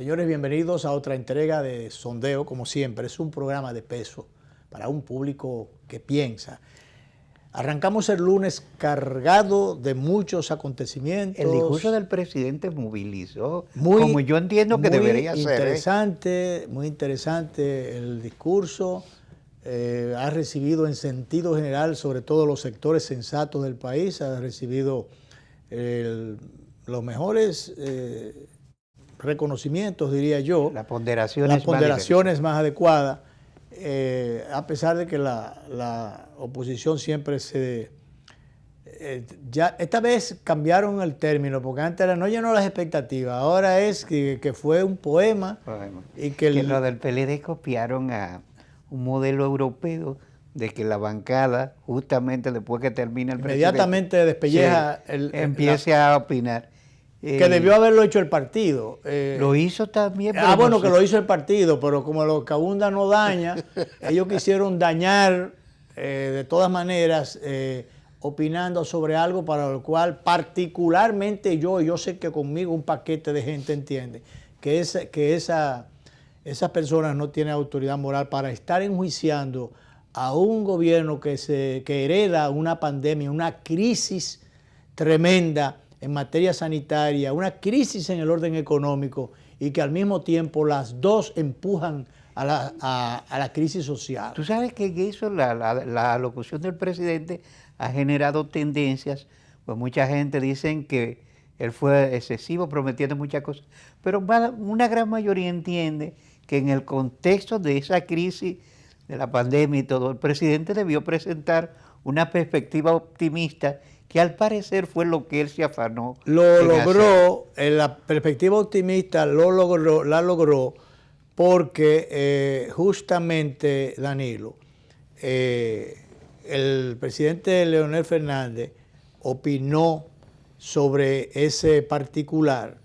Señores, bienvenidos a otra entrega de Sondeo. Como siempre, es un programa de peso para un público que piensa. Arrancamos el lunes cargado de muchos acontecimientos. El discurso del presidente movilizó, como yo entiendo que debería ser. Muy interesante el discurso. Ha recibido en sentido general, sobre todo los sectores sensatos del país, ha recibido los mejores reconocimientos, diría yo. Las ponderaciones más adecuadas. A pesar de que la oposición siempre ya esta vez cambiaron el término, porque antes era no llenó las expectativas, ahora es que fue un poema. Y que lo del PLD copiaron a un modelo europeo de que la bancada, justamente después que termina el inmediatamente despelleja empiece a opinar. Que debió haberlo hecho el partido. Lo hizo también. Bueno, que lo hizo el partido, pero como lo que abunda no daña, ellos quisieron dañar de todas maneras, opinando sobre algo para lo cual particularmente yo sé que conmigo un paquete de gente entiende, que esas personas no tienen autoridad moral para estar enjuiciando a un gobierno que hereda una pandemia, una crisis tremenda en materia sanitaria, una crisis en el orden económico y que al mismo tiempo las dos empujan a la crisis social. Tú sabes que eso, la alocución del presidente ha generado tendencias, pues mucha gente dice que él fue excesivo prometiendo muchas cosas, pero una gran mayoría entiende que en el contexto de esa crisis de la pandemia y todo, el presidente debió presentar una perspectiva optimista que al parecer fue lo que él se afanó. Lo logró, en la perspectiva optimista la logró porque justamente, Danilo, el presidente Leonel Fernández opinó sobre ese particular.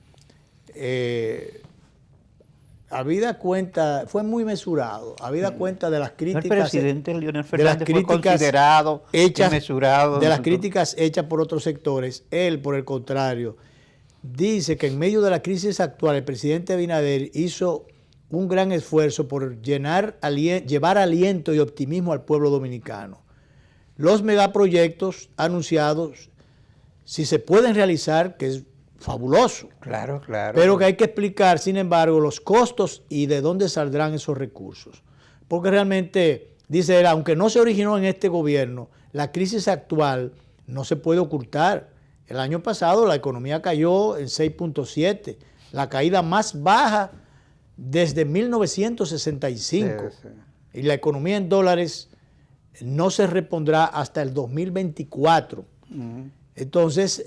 Habida cuenta, fue muy mesurado, habida cuenta de las críticas. El presidente Leonel Fernández fue considerado mesurado. De las críticas hechas por otros sectores. Él, por el contrario, dice que en medio de la crisis actual, el presidente Abinader hizo un gran esfuerzo por llevar aliento y optimismo al pueblo dominicano. Los megaproyectos anunciados, si se pueden realizar, que es fabuloso. Claro. Pero que hay que explicar, sin embargo, los costos y de dónde saldrán esos recursos. Porque realmente, dice él, aunque no se originó en este gobierno, la crisis actual no se puede ocultar. El año pasado la economía cayó en 6.7, la caída más baja desde 1965. Sí. Y la economía en dólares no se repondrá hasta el 2024. Entonces,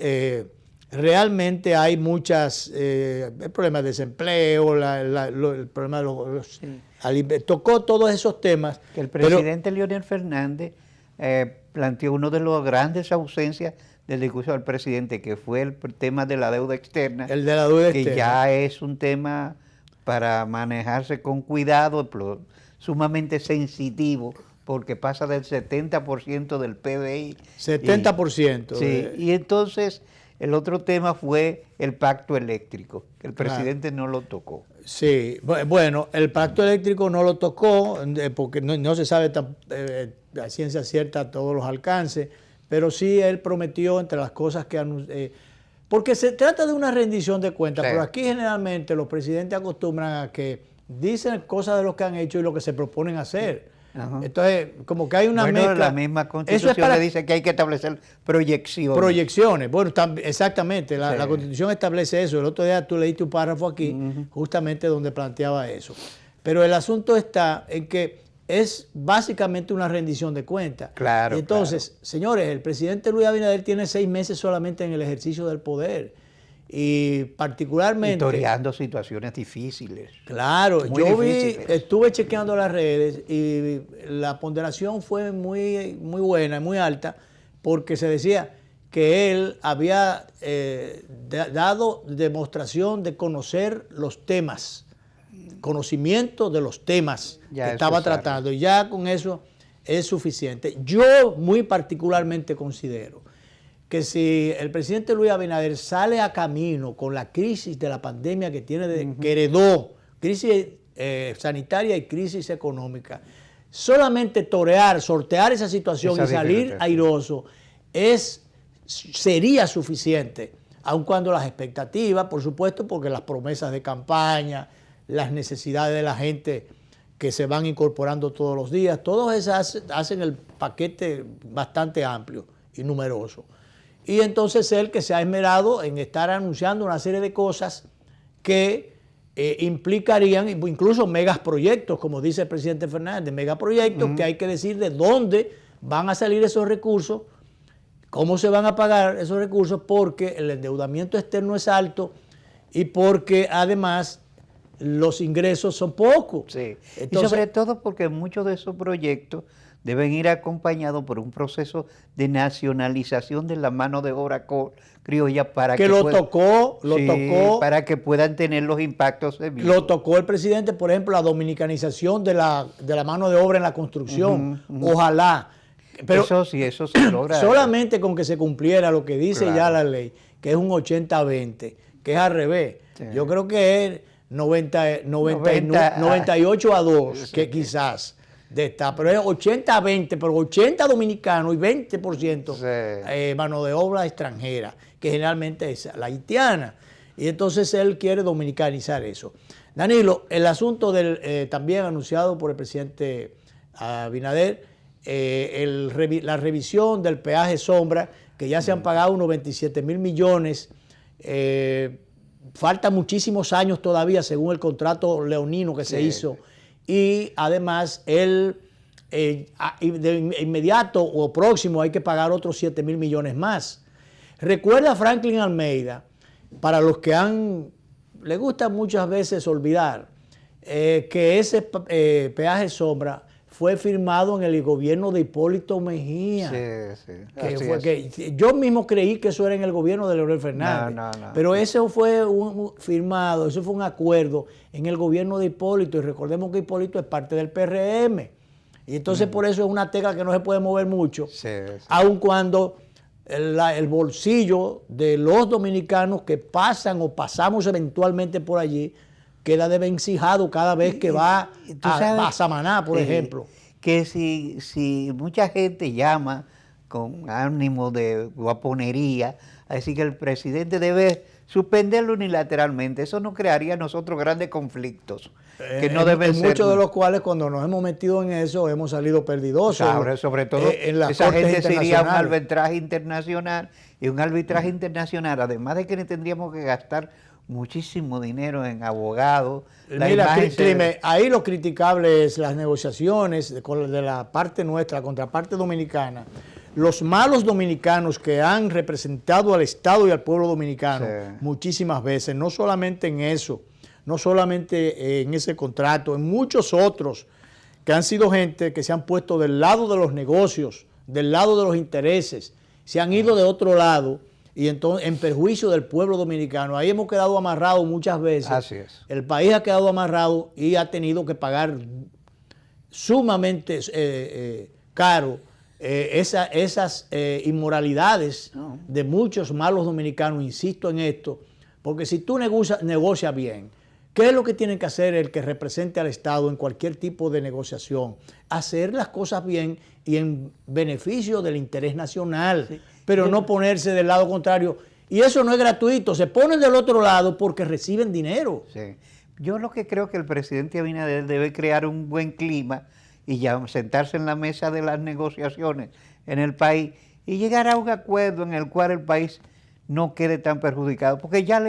realmente hay el problema de desempleo, el problema de los tocó todos esos temas. Que el presidente Leonel Fernández planteó una de las grandes ausencias del discurso del presidente, que fue el tema de la deuda externa. El de la deuda externa. Que ya es un tema para manejarse con cuidado, sumamente sensitivo, porque pasa del 70% del PBI. 70%. Sí, y entonces el otro tema fue el pacto eléctrico, que el presidente no lo tocó. Sí, bueno, el pacto eléctrico no lo tocó porque no se sabe a ciencia cierta todos los alcances, pero sí él prometió entre las cosas que porque se trata de una rendición de cuentas, sí. Pero aquí generalmente los presidentes acostumbran a que dicen cosas de lo que han hecho y lo que se proponen hacer. Ajá. Entonces, como que hay una mezcla. La misma Constitución le dice que hay que establecer proyecciones. Proyecciones, bueno, exactamente, la Constitución establece eso. El otro día tú leíste un párrafo aquí, justamente donde planteaba eso. Pero el asunto está en que es básicamente una rendición de cuentas. Claro. Y entonces, señores, el presidente Luis Abinader tiene 6 meses solamente en el ejercicio del poder. Y particularmente... Toreando situaciones difíciles. Claro, estuve chequeando las redes y la ponderación fue muy buena, muy alta, porque se decía que él había dado demostración de conocer los temas, conocimiento de los temas que estaba tratando, y ya con eso es suficiente. Yo muy particularmente considero que si el presidente Luis Abinader sale a camino con la crisis de la pandemia que tiene, que heredó, crisis sanitaria y crisis económica, solamente torear, sortear esa situación y salir airoso sería suficiente, aun cuando las expectativas, por supuesto, porque las promesas de campaña, las necesidades de la gente que se van incorporando todos los días, todas esas hacen el paquete bastante amplio y numeroso. Y entonces él que se ha esmerado en estar anunciando una serie de cosas que implicarían incluso megaproyectos, como dice el presidente Fernández, megaproyectos que hay que decir de dónde van a salir esos recursos, cómo se van a pagar esos recursos, porque el endeudamiento externo es alto y porque además los ingresos son pocos. Sí. Entonces, y sobre todo porque muchos de esos proyectos deben ir acompañados por un proceso de nacionalización de la mano de obra criolla para que tocó para que puedan tener los impactos debidos. Lo tocó el presidente, por ejemplo, la dominicanización de la mano de obra en la construcción. Ojalá. Pero eso se logra. Solamente con que se cumpliera lo que dice ya la ley, que es un 80-20, que es al revés. Sí. Yo creo que es 98-2, que quizás de esta, pero es 80-20, pero 80 dominicanos y 20% mano de obra extranjera, que generalmente es la haitiana. Y entonces él quiere dominicanizar eso. Danilo, el asunto también anunciado por el presidente Abinader, la revisión del peaje sombra, que ya se han pagado unos 27,000 millones. Falta muchísimos años todavía según el contrato leonino que se hizo. Y además de inmediato o próximo hay que pagar otros 7,000 millones más. Recuerda Franklin Almeida, para los que le gusta muchas veces olvidar, que ese peaje sombra fue firmado en el gobierno de Hipólito Mejía. Yo mismo creí que eso era en el gobierno de Leonel Fernández. No. Pero eso fue firmado, eso fue un acuerdo en el gobierno de Hipólito. Y recordemos que Hipólito es parte del PRM. Y entonces por eso es una tecla que no se puede mover mucho. Aun cuando el bolsillo de los dominicanos que pasan o pasamos eventualmente por allí queda desvencijado cada vez que va a Samaná, por ejemplo. Que si mucha gente llama con ánimo de guaponería a decir que el presidente debe suspenderlo unilateralmente, eso no crearía a nosotros grandes conflictos que no deben ser. Muchos de los cuales cuando nos hemos metido en eso hemos salido perdidosos. Sobre todo esa gente sería un arbitraje internacional, y un arbitraje internacional, además de que tendríamos que gastar muchísimo dinero en abogados. Mira, ahí lo criticable es las negociaciones de la parte nuestra, la contraparte dominicana. Los malos dominicanos que han representado al Estado y al pueblo dominicano muchísimas veces, no solamente en eso, no solamente en ese contrato, en muchos otros, que han sido gente que se han puesto del lado de los negocios, del lado de los intereses, se han ido de otro lado, y entonces en perjuicio del pueblo dominicano. Ahí hemos quedado amarrados muchas veces. Así es. El país ha quedado amarrado y ha tenido que pagar sumamente caro esas inmoralidades de muchos malos dominicanos. Insisto en esto, porque si tú negocias bien, ¿qué es lo que tiene que hacer el que represente al Estado en cualquier tipo de negociación? Hacer las cosas bien y en beneficio del interés nacional, pero no ponerse del lado contrario. Y eso no es gratuito, se ponen del otro lado porque reciben dinero. Yo lo que creo que el presidente Abinader debe crear un buen clima y ya sentarse en la mesa de las negociaciones en el país y llegar a un acuerdo en el cual el país no quede tan perjudicado, porque ya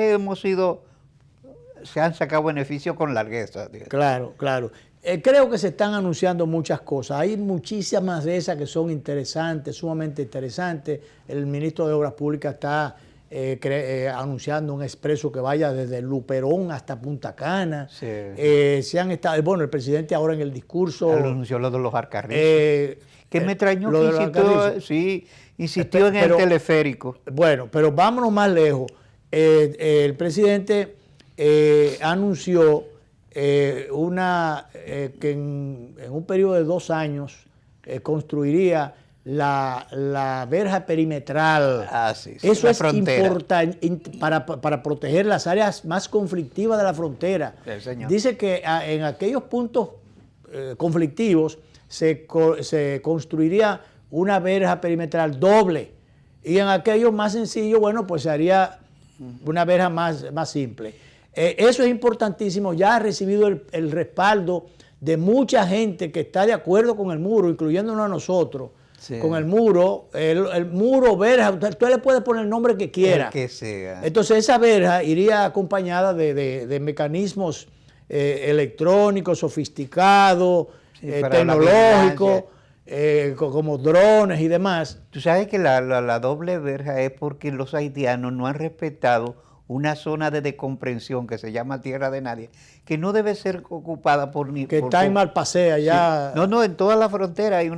se han sacado beneficios con largueza. Claro. Creo que se están anunciando muchas cosas. Hay muchísimas de esas que son interesantes, sumamente interesantes. El ministro de Obras Públicas está anunciando un expreso que vaya desde Luperón hasta Punta Cana. El presidente ahora en el discurso anunció lo de los Alcarrizos. Que me extrañó que insistió en el teleférico. Bueno, pero vámonos más lejos. El presidente anunció que en un periodo de 2 años construiría la verja perimetral. Sí, Eso es frontera. importante para proteger las áreas más conflictivas de la frontera. Sí, señor. Dice que en aquellos puntos conflictivos se construiría una verja perimetral doble, y en aquellos más sencillos, bueno, pues se haría una verja más simple. Eso es importantísimo. Ya ha recibido el respaldo de mucha gente que está de acuerdo con el muro, incluyéndonos a nosotros. Sí. Con el muro verja, usted le puede poner el nombre que quiera. El que sea. Entonces esa verja iría acompañada de mecanismos electrónicos, sofisticados, tecnológicos, como drones y demás. Tú sabes que la doble verja es porque los haitianos no han respetado una zona de descomprensión que se llama Tierra de Nadie, que no debe ser ocupada por ni... Que está en Malpasea, allá. Sí. No, en toda la frontera hay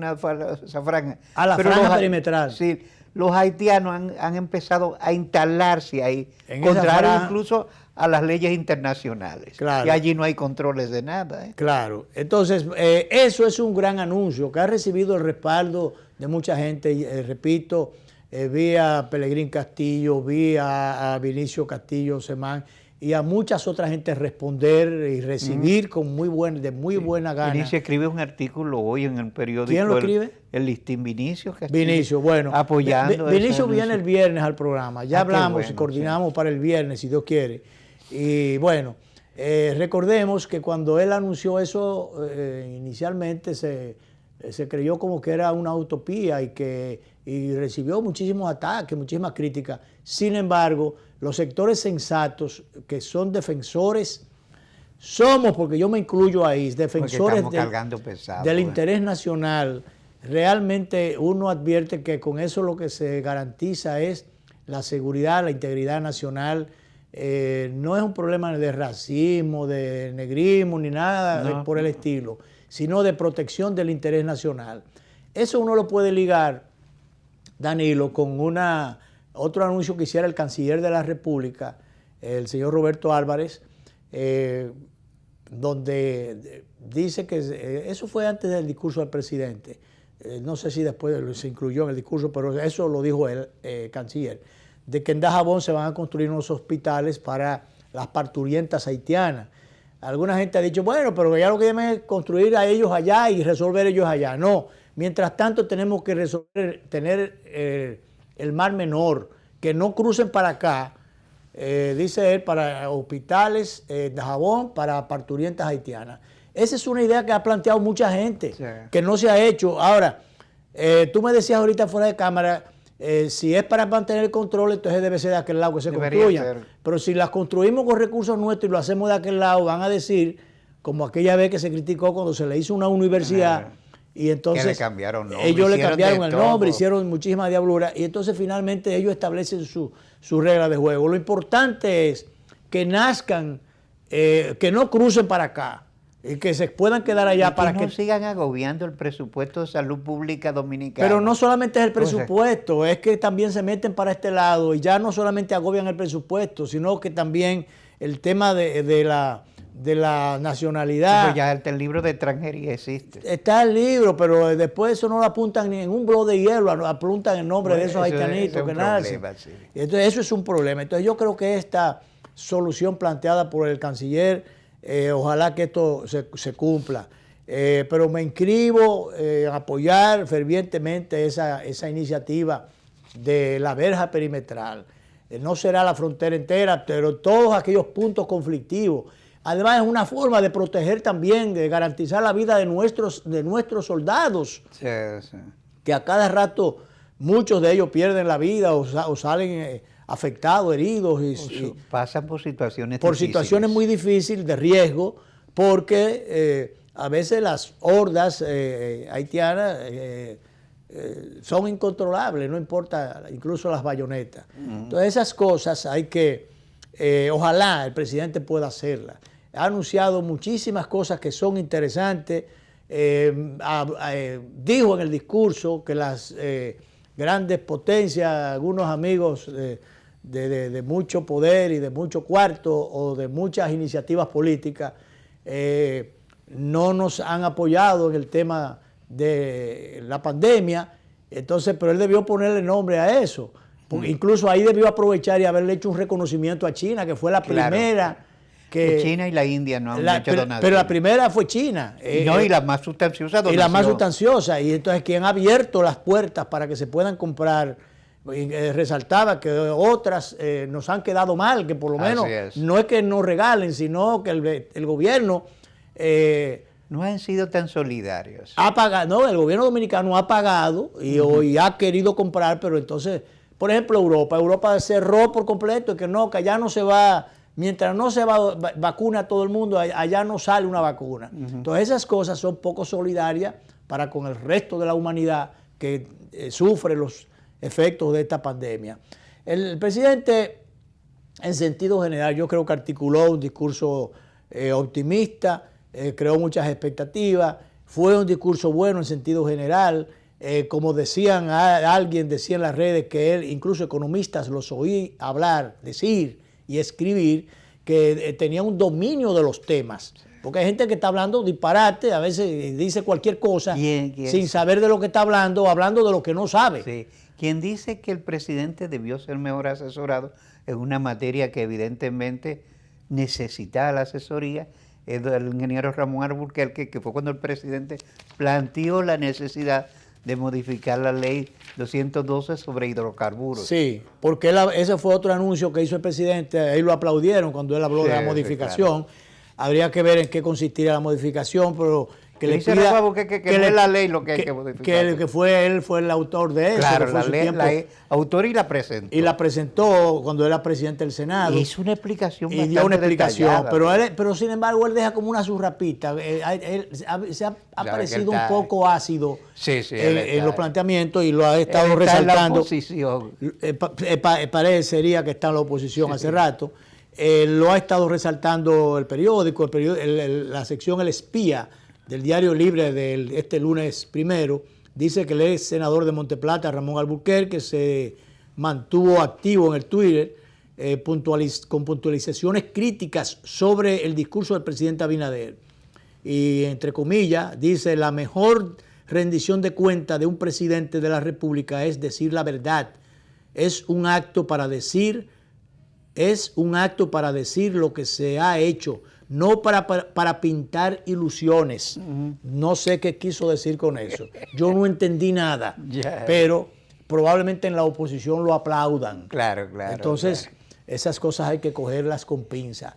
esa franja. A la franja perimetral. Sí, los haitianos han empezado a instalarse ahí, contrario incluso a las leyes internacionales. Claro. Y allí no hay controles de nada. Claro. Entonces, eso es un gran anuncio que ha recibido el respaldo de mucha gente, repito, vi a Pelegrín Castillo, vi a Vinicio Castillo Semán y a muchas otras gente responder y recibir con muy buena gana. Vinicio escribe un artículo hoy en el periódico. ¿Quién lo escribe? El listín Vinicio Castillo. Vinicio, bueno. Apoyando. Vinicio viene el viernes al programa. Ya hablamos y coordinamos para el viernes, si Dios quiere. Y bueno, recordemos que cuando él anunció eso, inicialmente se creyó como que era una utopía y recibió muchísimos ataques, muchísimas críticas. Sin embargo, los sectores sensatos que son defensores, porque yo me incluyo ahí, defensores del interés nacional, realmente uno advierte que con eso lo que se garantiza es la seguridad, la integridad nacional. No es un problema de racismo, de negrismo, ni nada por el estilo, sino de protección del interés nacional. Eso uno lo puede ligar, Danilo, con otro anuncio que hiciera el canciller de la República, el señor Roberto Álvarez, donde dice que eso fue antes del discurso del presidente. No sé si después se incluyó en el discurso, pero eso lo dijo el canciller, de que en Dajabón se van a construir unos hospitales para las parturientas haitianas. Alguna gente ha dicho, bueno, pero ya lo que deben es construir a ellos allá y resolver ellos allá. No, mientras tanto tenemos que tener el mar menor, que no crucen para acá, dice él, para hospitales de Dajabón, para parturientas haitianas. Esa es una idea que ha planteado mucha gente, sí, que no se ha hecho. Ahora, tú me decías ahorita fuera de cámara, si es para mantener el control, entonces debe ser de aquel lado que se construyan. Pero si las construimos con recursos nuestros y lo hacemos de aquel lado, van a decir, como aquella vez que se criticó cuando se le hizo una universidad, y entonces le cambiaron nombre, ellos le cambiaron el nombre, hicieron muchísimas diabluras, y entonces finalmente ellos establecen su regla de juego. Lo importante es que nazcan, que no crucen para acá, y que se puedan quedar allá, y para que no sigan agobiando el presupuesto de salud pública dominicana. Pero no solamente es el presupuesto, es que también se meten para este lado y ya no solamente agobian el presupuesto, sino que también el tema de la nacionalidad. Pues ya el libro de extranjería existe. Está el libro, pero después eso no lo apuntan ni en un bloque de hielo, apuntan el nombre de esos haitianitos que nacen. Sí. Entonces eso es un problema. Entonces yo creo que esta solución planteada por el canciller, ojalá que esto se cumpla. Pero me inscribo a apoyar fervientemente esa iniciativa de la verja perimetral. No será la frontera entera, pero todos aquellos puntos conflictivos. Además es una forma de proteger también, de garantizar la vida de nuestros soldados. Sí, sí. Que a cada rato muchos de ellos pierden la vida o salen afectados, heridos. Y pasan por situaciones difíciles. Situaciones muy difíciles, de riesgo, porque a veces las hordas haitianas son incontrolables, no importa, incluso las bayonetas. Entonces esas cosas hay que, ojalá el presidente pueda hacerlas. Ha anunciado muchísimas cosas que son interesantes. Dijo en el discurso que las grandes potencias, algunos amigos de mucho poder y de mucho cuarto o de muchas iniciativas políticas, no nos han apoyado en el tema de la pandemia, Entonces, pero él debió ponerle nombre a eso. Porque incluso ahí debió aprovechar y haberle hecho un reconocimiento a China, que fue la primera que... China y la India no han hecho donaciones. Pero la primera fue China. Y la más sustanciosa donación. Y la más sustanciosa. Y entonces quien ha abierto las puertas para que se puedan comprar, resaltaba que otras nos han quedado mal, que por lo menos no es que nos regalen, sino que el gobierno... no han sido tan solidarios. Ha pagado, no, el gobierno dominicano ha pagado y ha querido comprar, pero entonces, por ejemplo, Europa cerró por completo, que no, que allá no se va, mientras no se vacuna a todo el mundo, allá no sale una vacuna. Entonces esas cosas son poco solidarias para con el resto de la humanidad que sufre los efectos de esta pandemia. El presidente, en sentido general, yo creo que articuló un discurso optimista, creó muchas expectativas, fue un discurso bueno en sentido general, como decían, alguien decía en las redes que él, incluso economistas los oí hablar, decir y escribir, que tenía un dominio de los temas, porque hay gente que está hablando disparate, a veces dice cualquier cosa sin saber de lo que está hablando, o hablando de lo que no sabe. Sí. Quien dice que el presidente debió ser mejor asesorado en una materia que evidentemente necesitaba la asesoría, el ingeniero Ramón Alburquerque, que fue cuando el presidente planteó la necesidad de modificar la ley 212 sobre hidrocarburos. Sí, porque ese fue otro anuncio que hizo el presidente, ahí lo aplaudieron cuando él habló de la modificación. Sí, claro. Habría que ver en qué consistiría la modificación, pero que le pida... Que no es la ley lo que hay que modificar. Él fue el autor de eso. Claro, la autor y la presentó. Y la presentó cuando era presidente del Senado. Hizo una explicación y dio una explicación, pero sin embargo él deja como una zurrapita. Se ha parecido un poco ácido en los planteamientos y lo ha estado resaltando. Parecería que está en la oposición hace rato. Lo ha estado resaltando el periódico, la sección El Espía del Diario Libre de este lunes 1, dice que el ex senador de Monteplata, Ramón Alburquerque, se mantuvo activo en el Twitter con puntualizaciones críticas sobre el discurso del presidente Abinader. Y entre comillas, dice, la mejor rendición de cuenta de un presidente de la República es decir la verdad. Es un acto para decir lo que se ha hecho, no para pintar ilusiones. No sé qué quiso decir con eso. Yo no entendí nada, pero probablemente en la oposición lo aplaudan. Claro. Entonces, esas cosas hay que cogerlas con pinza.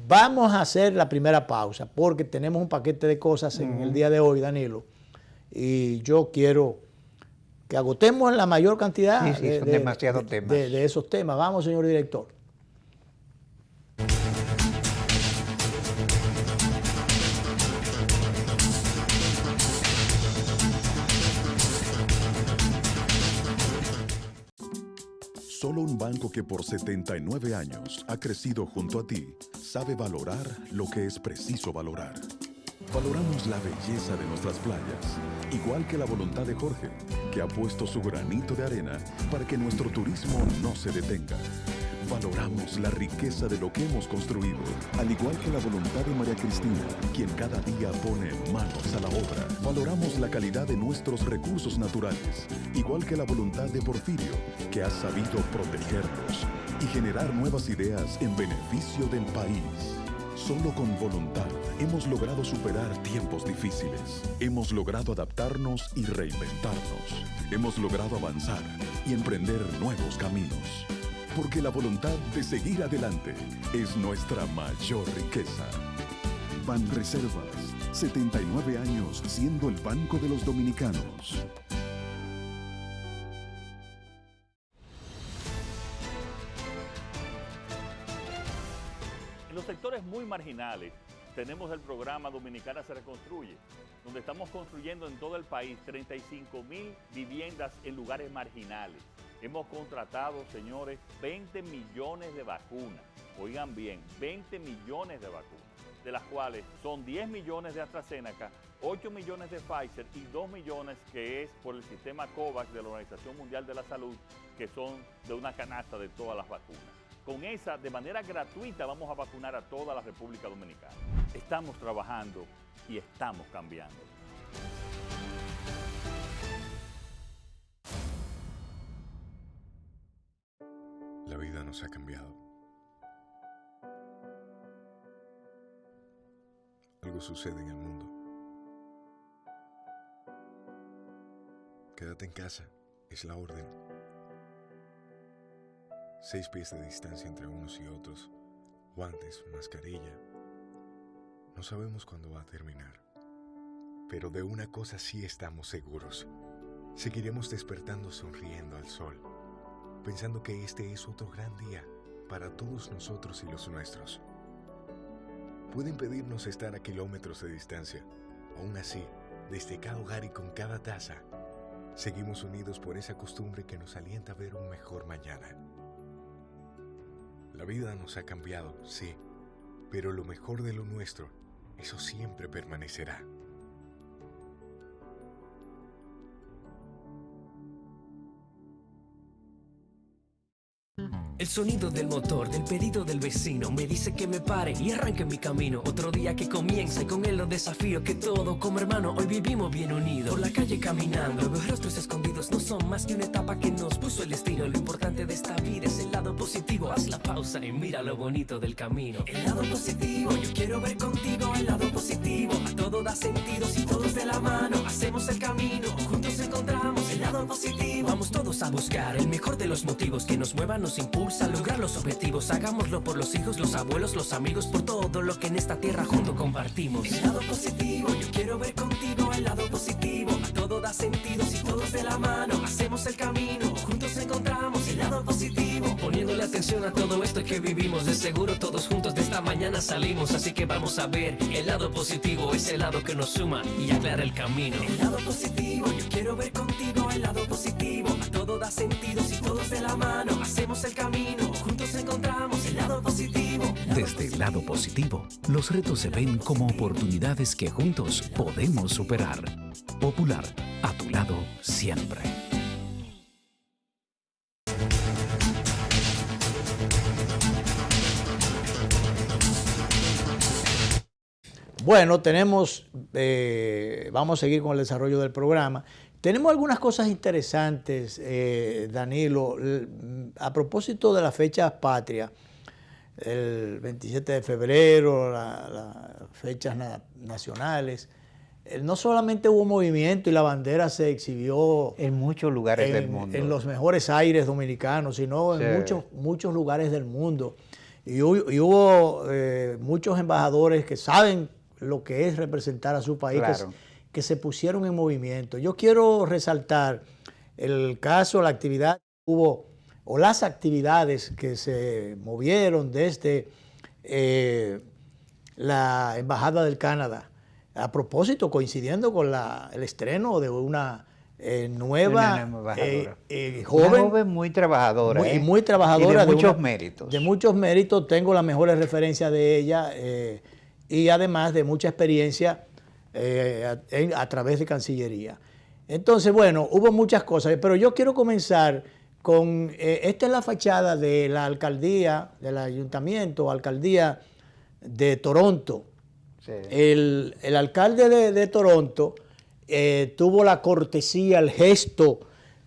Vamos a hacer la primera pausa porque tenemos un paquete de cosas en el día de hoy, Danilo, y yo quiero que agotemos la mayor cantidad de esos temas. Vamos, señor director. Solo un banco que por 79 años ha crecido junto a ti sabe valorar lo que es preciso valorar. Valoramos la belleza de nuestras playas, igual que la voluntad de Jorge, que ha puesto su granito de arena para que nuestro turismo no se detenga. Valoramos la riqueza de lo que hemos construido, al igual que la voluntad de María Cristina, quien cada día pone manos a la obra. Valoramos la calidad de nuestros recursos naturales, igual que la voluntad de Porfirio, que ha sabido protegerlos y generar nuevas ideas en beneficio del país. Solo con voluntad hemos logrado superar tiempos difíciles. Hemos logrado adaptarnos y reinventarnos. Hemos logrado avanzar y emprender nuevos caminos. Porque la voluntad de seguir adelante es nuestra mayor riqueza. Banreservas, 79 años siendo el banco de los dominicanos. En los sectores muy marginales tenemos el programa Dominicana se reconstruye, donde estamos construyendo en todo el país 35,000 viviendas en lugares marginales. Hemos contratado, señores, 20 millones de vacunas. Oigan bien, 20 millones de vacunas, de las cuales son 10 millones de AstraZeneca, 8 millones de Pfizer y 2 millones que es por el sistema COVAX de la Organización Mundial de la Salud, que son de una canasta de todas las vacunas. Con esa, de manera gratuita, vamos a vacunar a toda la República Dominicana. Estamos trabajando y estamos cambiando. nos ha cambiado. Algo sucede en el mundo. Quédate en casa, es la orden. 6 pies de distancia entre unos y otros, guantes, mascarilla. No sabemos cuándo va a terminar. Pero de una cosa sí estamos seguros. Seguiremos despertando sonriendo al sol, pensando que este es otro gran día para todos nosotros y los nuestros. Puede impedirnos estar a kilómetros de distancia. Aún así, desde cada hogar y con cada taza, seguimos unidos por esa costumbre que nos alienta a ver un mejor mañana. La vida nos ha cambiado, sí, pero lo mejor de lo nuestro, eso siempre permanecerá. El sonido del motor, del pedido del vecino me dice que me pare y arranque mi camino. Otro día que comienza y con él los desafíos que todo como hermano hoy vivimos bien unidos. Por la calle caminando, los rostros escondidos no son más que una etapa que nos puso el destino. Lo importante de esta vida es el lado positivo. Haz la pausa y mira lo bonito del camino. El lado positivo, yo quiero ver contigo el lado positivo. A todo da sentido si todos de la mano hacemos el camino. Juntos encontramos el lado positivo. Vamos todos a buscar el mejor de los motivos que nos muevan, nos impulsan a lograr los objetivos. Hagámoslo por los hijos, los abuelos, los amigos, por todo lo que en esta tierra junto compartimos. El lado positivo, yo quiero ver contigo el lado positivo. A todo da sentido si todos de la mano hacemos el camino. Juntos encontramos el lado positivo. Poniéndole atención a todo esto que vivimos, de seguro todos juntos de esta mañana salimos. Así que vamos a ver el lado positivo, ese lado que nos suma y aclara el camino. El lado positivo, yo quiero ver contigo el lado positivo. A todo da sentido si todos de la mano hacemos el camino. Juntos encontramos el lado positivo. Desde el lado positivo, los retos se ven como oportunidades que juntos podemos superar. Popular, a tu lado siempre. Bueno, vamos a seguir con el desarrollo del programa. Tenemos algunas cosas interesantes, Danilo, a propósito de las fechas patrias, el 27 de febrero, las fechas nacionales. No solamente hubo movimiento y la bandera se exhibió en muchos lugares del mundo, en los mejores aires dominicanos, sino en muchos lugares del mundo. Y hubo muchos embajadores que saben lo que es representar a su país, claro, que se pusieron en movimiento. Yo quiero resaltar el caso, la actividad que hubo, o las actividades que se movieron desde la Embajada del Canadá. A propósito, coincidiendo con el estreno de una nueva joven muy trabajadora. Muy trabajadora. Y de muchos méritos. De muchos méritos, tengo las mejores referencias de ella y además de mucha experiencia a través de Cancillería. Entonces, bueno, hubo muchas cosas, pero yo quiero comenzar con, esta es la fachada de la alcaldía, del ayuntamiento, alcaldía de Toronto. Sí. El alcalde de Toronto tuvo la cortesía, el gesto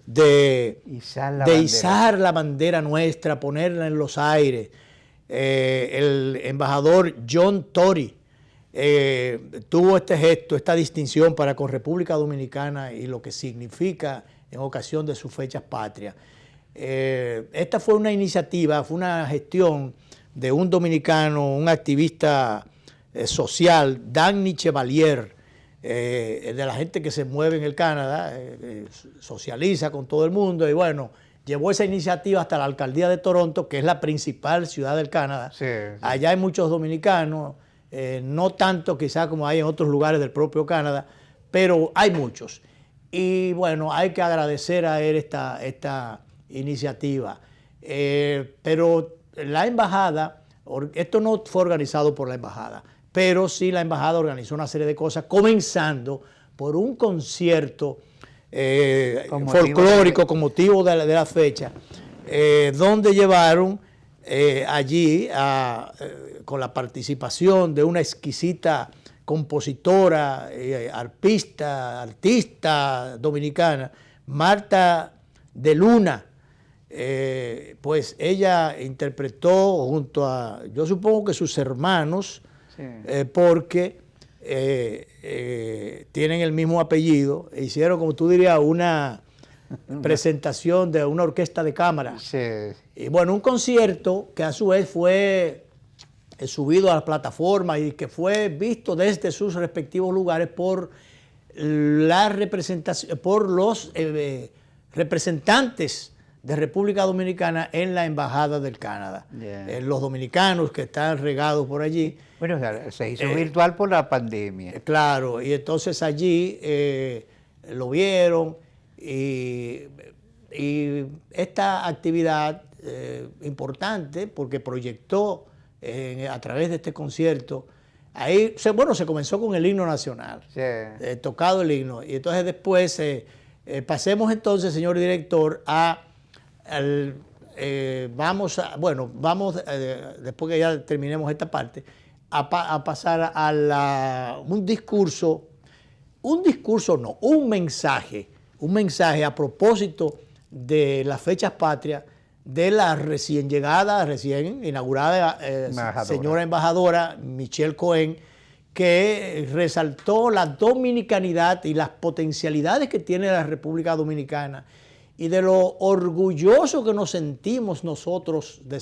de izar la bandera nuestra, ponerla en los aires. El embajador John Tory tuvo este gesto, esta distinción para con República Dominicana y lo que significa en ocasión de sus fechas patrias. Esta fue una iniciativa, fue una gestión de un dominicano, un activista social, Danny Chevalier, de la gente que se mueve en el Canadá, socializa con todo el mundo y bueno, llevó esa iniciativa hasta la alcaldía de Toronto, que es la principal ciudad del Canadá. Sí, sí. Allá hay muchos dominicanos, no tanto quizás como hay en otros lugares del propio Canadá, pero hay muchos. Y bueno, hay que agradecer a él esta iniciativa. Pero la embajada, esto no fue organizado por la embajada, pero sí la embajada organizó una serie de cosas, comenzando por un concierto folclórico con motivo de la fecha, donde llevaron allí con la participación de una exquisita compositora, artista dominicana, Marta de Luna, pues ella interpretó junto a, yo supongo que sus hermanos, Sí. porque tienen el mismo apellido, e hicieron, como tú dirías, una presentación de una orquesta de cámara. Sí. Y bueno, un concierto que a su vez fue subido a la plataforma y que fue visto desde sus respectivos lugares por la representación, por los representantes de República Dominicana en la Embajada del Canadá. Yeah. Los dominicanos que están regados por allí. Bueno, o sea, se hizo virtual por la pandemia. Claro, y entonces allí lo vieron y esta actividad importante, porque proyectó a través de este concierto, ahí, se comenzó con el himno nacional, Sí. tocado el himno, y entonces después pasemos entonces, señor director, vamos, después que ya terminemos esta parte, a pasar a un mensaje a propósito de las fechas patrias de la recién inaugurada señora embajadora Michelle Cohen, que resaltó la dominicanidad y las potencialidades que tiene la República Dominicana y de lo orgulloso que nos sentimos nosotros de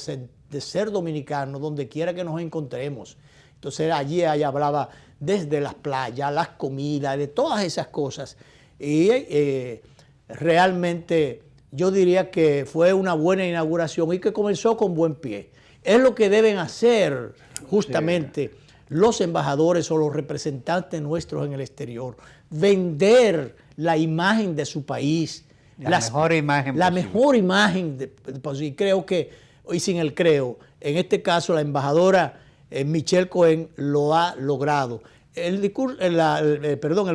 ser dominicanos donde quiera que nos encontremos. Entonces allí ella hablaba desde las playas, las comidas, de todas esas cosas. Y realmente yo diría que fue una buena inauguración y que comenzó con buen pie. Es lo que deben hacer justamente los embajadores o los representantes nuestros en el exterior. Vender la imagen de su país. La mejor imagen posible. Y creo que, y sin el creo, en este caso la embajadora Michelle Cohen lo ha logrado. El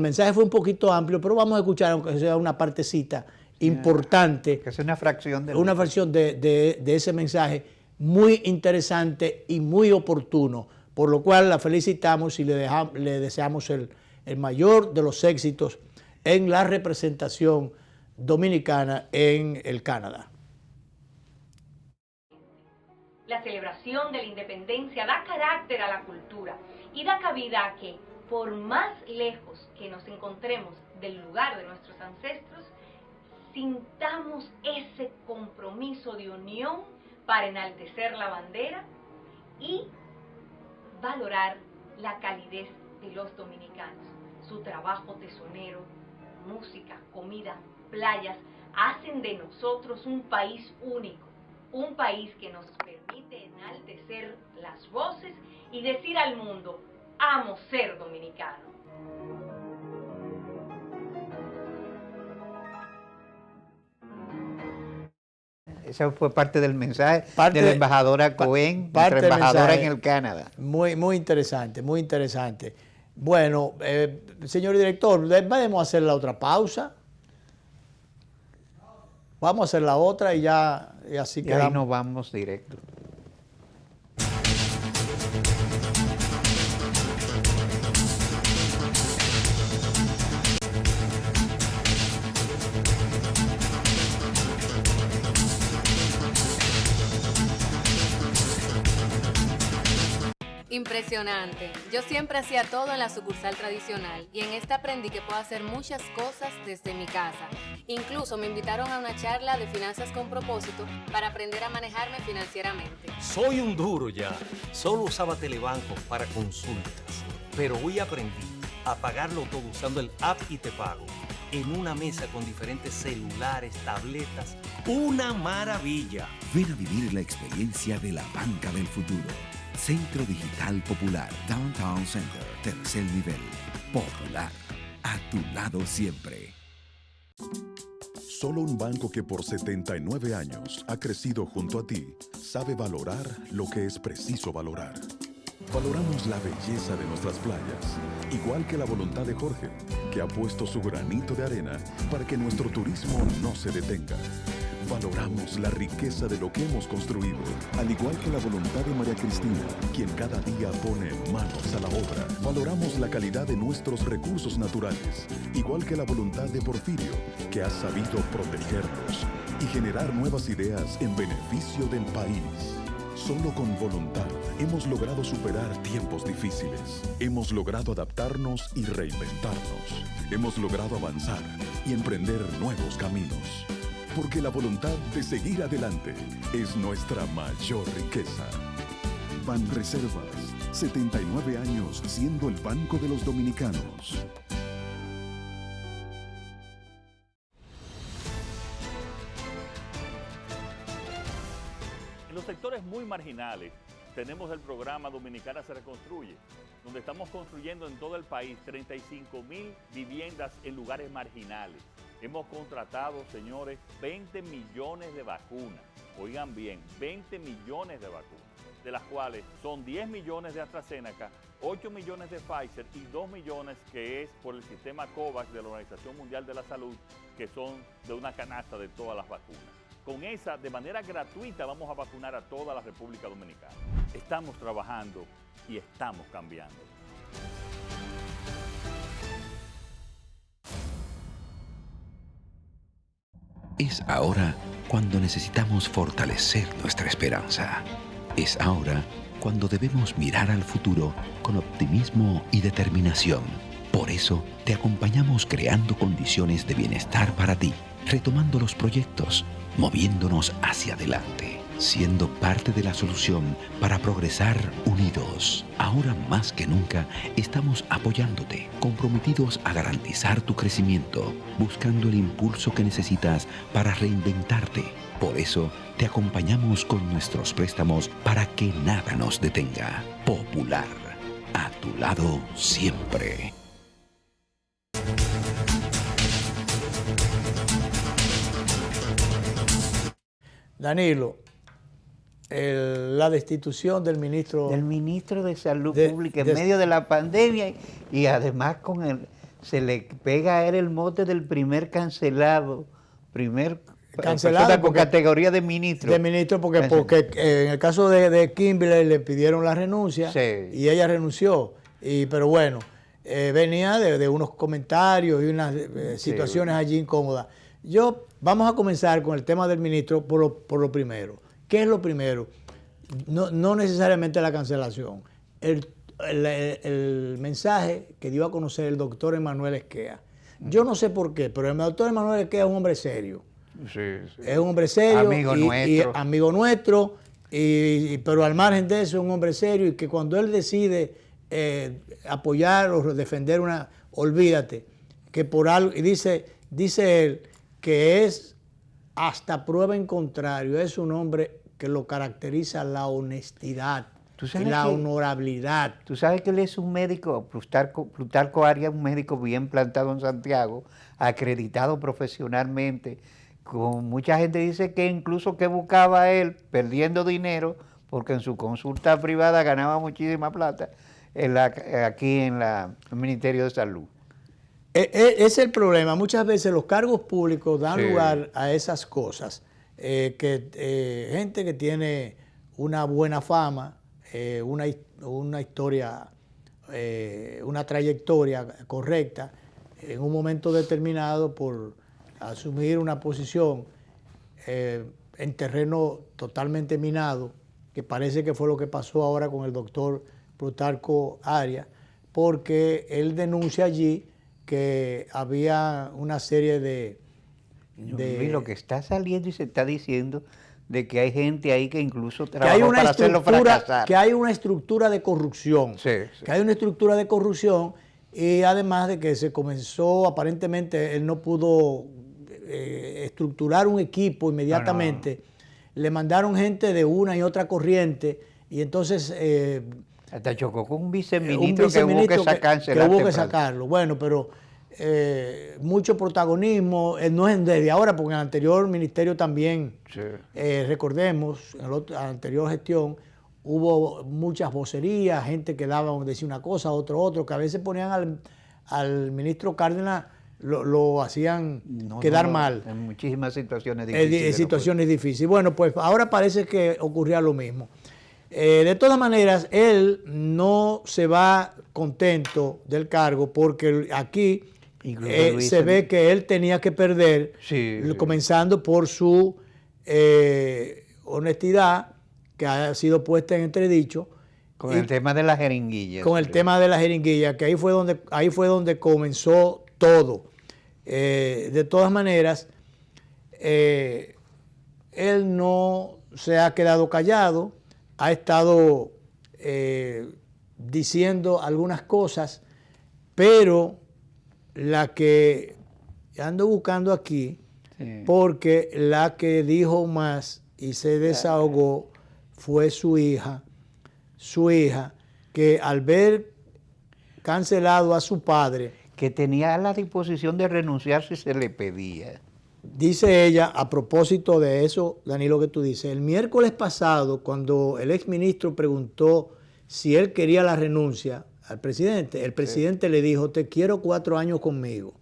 mensaje fue un poquito amplio, pero vamos a escuchar, aunque sea una partecita importante. Que es una fracción de ese mensaje muy interesante y muy oportuno, por lo cual la felicitamos y le deseamos el mayor de los éxitos en la representación dominicana en el Canadá. La celebración de la independencia da carácter a la cultura y da cabida a que, por más lejos que nos encontremos del lugar de nuestros ancestros, sintamos ese compromiso de unión para enaltecer la bandera y valorar la calidez de los dominicanos. Su trabajo tesonero, música, comida, playas, hacen de nosotros un país único, un país que nos permite enaltecer las voces y decir al mundo, amo ser dominicano. Esa fue parte del mensaje de la embajadora Cohen, nuestra embajadora en el Canadá. Muy interesante, muy interesante. Bueno, señor director, ¿podemos hacer la otra pausa? Vamos a hacer la otra y ya y así quedamos. Ahí nos vamos directo. Impresionante. Yo siempre hacía todo en la sucursal tradicional y en esta aprendí que puedo hacer muchas cosas desde mi casa. Incluso me invitaron a una charla de finanzas con propósito para aprender a manejarme financieramente. Soy un duro ya. Solo usaba Telebanco para consultas. Pero hoy aprendí a pagarlo todo usando el app y te pago. En una mesa con diferentes celulares, tabletas. ¡Una maravilla! Ven a vivir la experiencia de la banca del futuro. Centro Digital Popular, Downtown Center, tercer nivel. Popular, a tu lado siempre. Solo un banco que por 79 años ha crecido junto a ti sabe valorar lo que es preciso valorar. Valoramos la belleza de nuestras playas, igual que la voluntad de Jorge, que ha puesto su granito de arena para que nuestro turismo no se detenga. Valoramos la riqueza de lo que hemos construido, al igual que la voluntad de María Cristina, quien cada día pone manos a la obra. Valoramos la calidad de nuestros recursos naturales, igual que la voluntad de Porfirio, que ha sabido protegerlos. y generar nuevas ideas en beneficio del país. Solo con voluntad hemos logrado superar tiempos difíciles. Hemos logrado adaptarnos y reinventarnos. Hemos logrado avanzar y emprender nuevos caminos. Porque la voluntad de seguir adelante es nuestra mayor riqueza. Banreservas, 79 años siendo el banco de los dominicanos. En los sectores muy marginales tenemos el programa Dominicana se reconstruye, donde estamos construyendo en todo el país 35,000 viviendas en lugares marginales. Hemos contratado, señores, 20 millones de vacunas. Oigan bien, 20 millones de vacunas, de las cuales son 10 millones de AstraZeneca, 8 millones de Pfizer y 2 millones que es por el sistema COVAX de la Organización Mundial de la Salud, que son de una canasta de todas las vacunas. Con esa, de manera gratuita, vamos a vacunar a toda la República Dominicana. Estamos trabajando y estamos cambiando. Es ahora cuando necesitamos fortalecer nuestra esperanza. Es ahora cuando debemos mirar al futuro con optimismo y determinación. Por eso, te acompañamos creando condiciones de bienestar para ti, retomando los proyectos, moviéndonos hacia adelante, siendo parte de la solución para progresar unidos. Ahora más que nunca, estamos apoyándote, comprometidos a garantizar tu crecimiento, buscando el impulso que necesitas para reinventarte. Por eso, te acompañamos con nuestros préstamos para que nada nos detenga. Popular, a tu lado siempre. Danilo, la destitución del ministro... Del ministro de Salud Pública en medio de la pandemia y además se le pega a él el mote del primer cancelado con categoría de ministro. De ministro porque en el caso de Kimberly le pidieron la renuncia y ella renunció. Pero bueno, venía de unos comentarios y unas situaciones allí incómodas. Vamos a comenzar con el tema del ministro por lo primero. ¿Qué es lo primero? No necesariamente la cancelación. El mensaje que dio a conocer el doctor Emanuel Esquea. Yo no sé por qué, pero el doctor Emanuel Esquea es un hombre serio. Sí. Es un hombre serio. Amigo nuestro. Pero al margen de eso es un hombre serio y que cuando él decide apoyar o defender olvídate, que por algo, y dice él que es hasta prueba en contrario, es un hombre que lo caracteriza la honestidad y la honorabilidad. Tú sabes que él es un médico, Plutarco Arias, un médico bien plantado en Santiago, acreditado profesionalmente. Con mucha gente dice que incluso que buscaba él perdiendo dinero, porque en su consulta privada ganaba muchísima plata, aquí en el Ministerio de Salud. Es el problema. Muchas veces los cargos públicos dan lugar a esas cosas. Gente que tiene una buena fama, una historia, una trayectoria correcta, en un momento determinado por asumir una posición en terreno totalmente minado, que parece que fue lo que pasó ahora con el doctor Plutarco Arias, porque él denuncia allí que había una serie de lo que está saliendo y se está diciendo de que hay gente ahí que incluso trabajó para hacerlo fracasar. Que hay una estructura de corrupción. Que hay una estructura de corrupción y además de que se comenzó, aparentemente él no pudo estructurar un equipo inmediatamente. Le mandaron gente de una y otra corriente y entonces... hasta chocó con un viceministro que hubo que sacarlo. Bueno, pero mucho protagonismo, no es desde ahora, porque en el anterior ministerio también, recordemos, en la anterior gestión, hubo muchas vocerías, gente que decía una cosa, otro, que a veces ponían al ministro Cárdenas, lo hacían quedar mal. En muchísimas situaciones difíciles. Situaciones difíciles. Bueno, pues ahora parece que ocurría lo mismo. De todas maneras, él no se va contento del cargo porque aquí se ve que él tenía que perder, comenzando por su honestidad, que ha sido puesta en entredicho. Con el tema de la jeringuilla. Con el tema de la jeringuilla, que ahí fue donde comenzó todo. De todas maneras, él no se ha quedado callado, ha estado diciendo algunas cosas, pero la que ando buscando aquí, porque la que dijo más y se desahogó fue su hija, que al ver cancelado a su padre, que tenía la disposición de renunciar si se le pedía. Dice ella, a propósito de eso, Danilo, que tú dices, el miércoles pasado, cuando el exministro preguntó si él quería la renuncia al presidente, el presidente le dijo, te quiero 4 años conmigo.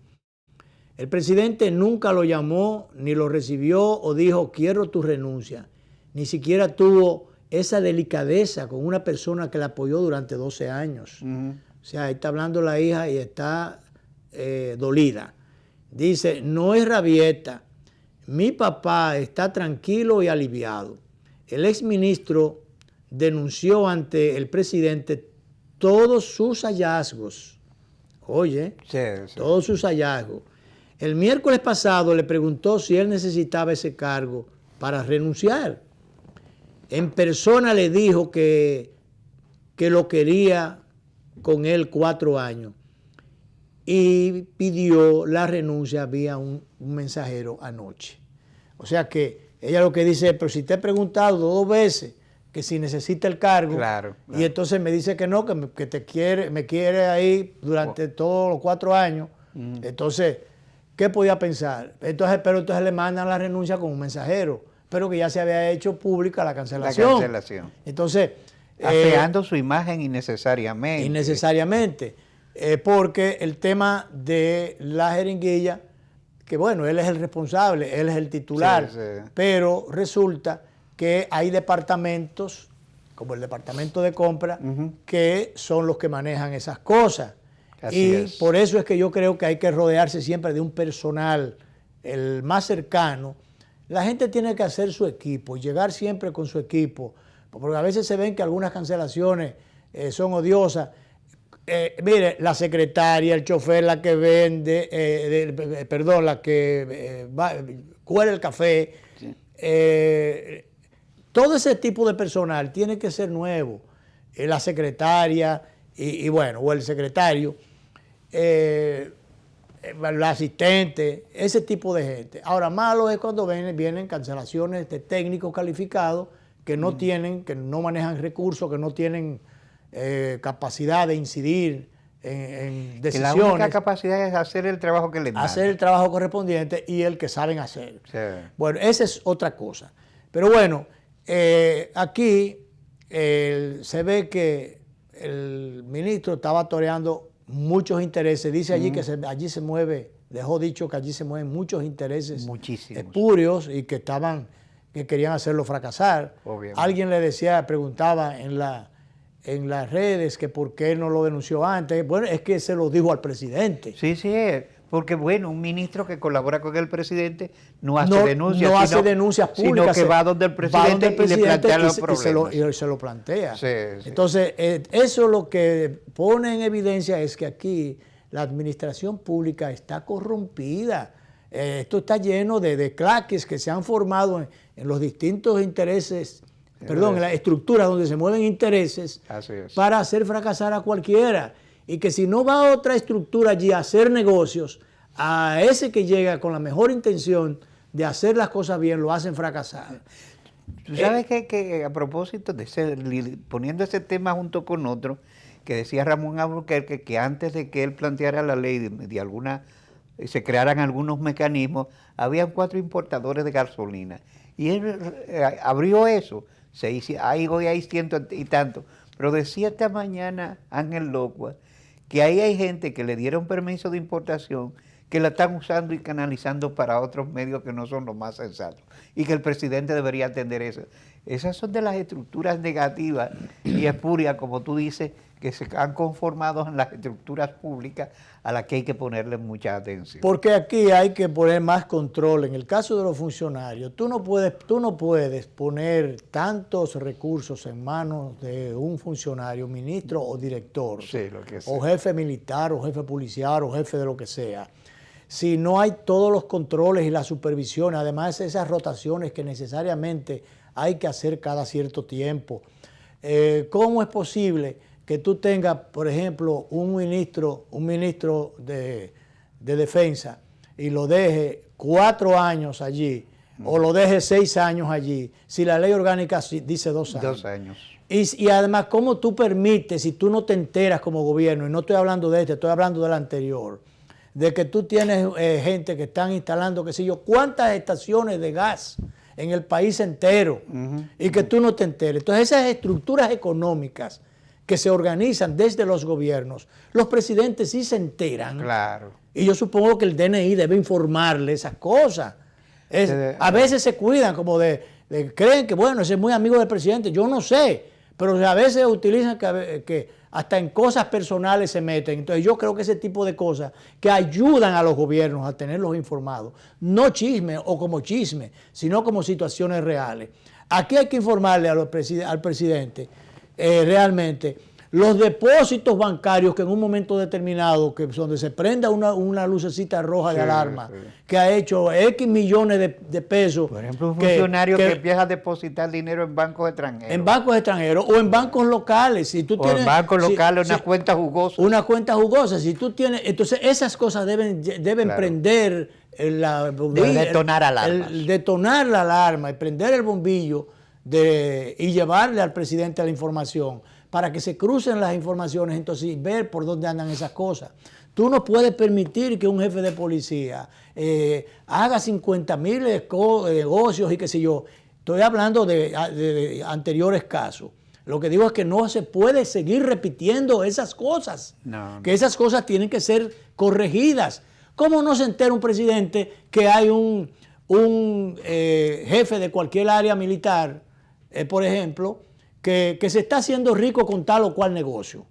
El presidente nunca lo llamó, ni lo recibió o dijo, quiero tu renuncia. Ni siquiera tuvo esa delicadeza con una persona que la apoyó durante 12 años. O sea, ahí está hablando la hija y está dolida. Dice, no es rabieta, mi papá está tranquilo y aliviado. El exministro denunció ante el presidente todos sus hallazgos. Oye, todos sus hallazgos. El miércoles pasado le preguntó si él necesitaba ese cargo para renunciar. En persona le dijo que lo quería con él 4 años. Y pidió la renuncia vía un mensajero anoche. O sea que ella lo que dice es, pero si te he preguntado 2 veces que si necesita el cargo, y entonces me dice que no, que me quiere ahí durante todos los 4 años, entonces, ¿qué podía pensar? Entonces le mandan la renuncia con un mensajero, pero que ya se había hecho pública la cancelación. Entonces, afeando su imagen innecesariamente. Innecesariamente. Porque el tema de la jeringuilla, que bueno, él es el responsable, él es el titular, pero resulta que hay departamentos, como el departamento de compra, que son los que manejan esas cosas. Por eso es que yo creo que hay que rodearse siempre de un personal, el más cercano. La gente tiene que hacer su equipo, llegar siempre con su equipo, porque a veces se ven que algunas cancelaciones son odiosas. Mire, la secretaria, el chofer, la que vende, la que cuela el café, todo ese tipo de personal tiene que ser nuevo. La secretaria o el secretario, la asistente, ese tipo de gente. Ahora, malo es cuando vienen cancelaciones de técnicos calificados que no tienen, que no manejan recursos, que no tienen capacidad de incidir en decisiones. Que la única capacidad es hacer el trabajo que le mandan. Hacer el trabajo correspondiente y el que saben hacer. Bueno, esa es otra cosa. Pero bueno, aquí se ve que el ministro estaba toreando muchos intereses. Dice allí que allí se mueve, dejó dicho que allí se mueven muchos intereses espurios y que querían hacerlo fracasar. Obviamente. Alguien le preguntaba en las redes que por qué no lo denunció antes. Bueno, es que se lo dijo al presidente. Sí, porque bueno, un ministro que colabora con el presidente no hace denuncias. No hace denuncias públicas. Sino que va donde el presidente y le plantea los problemas. Y se lo plantea. Entonces, eso lo que pone en evidencia es que aquí la administración pública está corrompida. Esto está lleno de claques que se han formado en los distintos intereses, en las estructuras donde se mueven intereses para hacer fracasar a cualquiera. Y que si no va otra estructura allí a hacer negocios, a ese que llega con la mejor intención de hacer las cosas bien, lo hacen fracasar. Tú sabes que a propósito de poniendo ese tema junto con otro, que decía Ramón Alburquerque que antes de que él planteara la ley se crearan algunos mecanismos, habían 4 importadores de gasolina. Y él abrió eso. Hoy hay 100 y tanto. Pero decía esta mañana Ángel Locua que ahí hay gente que le dieron permiso de importación que la están usando y canalizando para otros medios que no son los más sensatos. Y que el presidente debería atender eso. Esas son de las estructuras negativas y espurias, como tú dices, que se han conformado en las estructuras públicas a las que hay que ponerle mucha atención. Porque aquí hay que poner más control. En el caso de los funcionarios, tú no puedes poner tantos recursos en manos de un funcionario, ministro o director, Sí, lo que sea. o jefe militar, o jefe policial, o jefe de lo que sea, si no hay todos los controles y la supervisión, además esas rotaciones que necesariamente hay que hacer cada cierto tiempo. ¿Cómo es posible que tú tengas, por ejemplo, un ministro de defensa y lo deje 4 años allí o lo deje 6 años allí, si la ley orgánica dice 2 años? 2 años. Y además, ¿cómo tú permites, si tú no te enteras como gobierno, y no estoy hablando de este, estoy hablando del anterior, de que tú tienes gente que están instalando, qué sé yo, cuántas estaciones de gas en el país entero, y que tú no te enteres? Entonces, esas estructuras económicas que se organizan desde los gobiernos, los presidentes sí se enteran. Claro. Y yo supongo que el DNI debe informarle esas cosas. A veces se cuidan como creen que, bueno, ese es muy amigo del presidente. Yo no sé, pero a veces utilizan que hasta en cosas personales se meten. Entonces yo creo que ese tipo de cosas que ayudan a los gobiernos a tenerlos informados, no chisme o como chisme, sino como situaciones reales. Aquí hay que informarle al presidente realmente los depósitos bancarios que en un momento determinado, que donde se prenda una lucecita roja de alarma, que ha hecho X millones de pesos. Por ejemplo, un funcionario que empieza a depositar dinero en bancos extranjeros. En bancos extranjeros o en bancos locales. Si tú tienes, en bancos locales, una cuenta jugosa. Una cuenta jugosa. Si tú tienes, entonces esas cosas deben claro, prender detonar alarmas. Detonar la alarma y prender el bombillo y llevarle al presidente la información para que se crucen las informaciones, entonces ver por dónde andan esas cosas. Tú no puedes permitir que un jefe de policía haga 50,000 negocios y qué sé yo. Estoy hablando de anteriores casos. Lo que digo es que no se puede seguir repitiendo esas cosas. Que esas cosas tienen que ser corregidas. ¿Cómo no se entera un presidente que hay un jefe de cualquier área militar, por ejemplo, que se está haciendo rico con tal o cual negocio,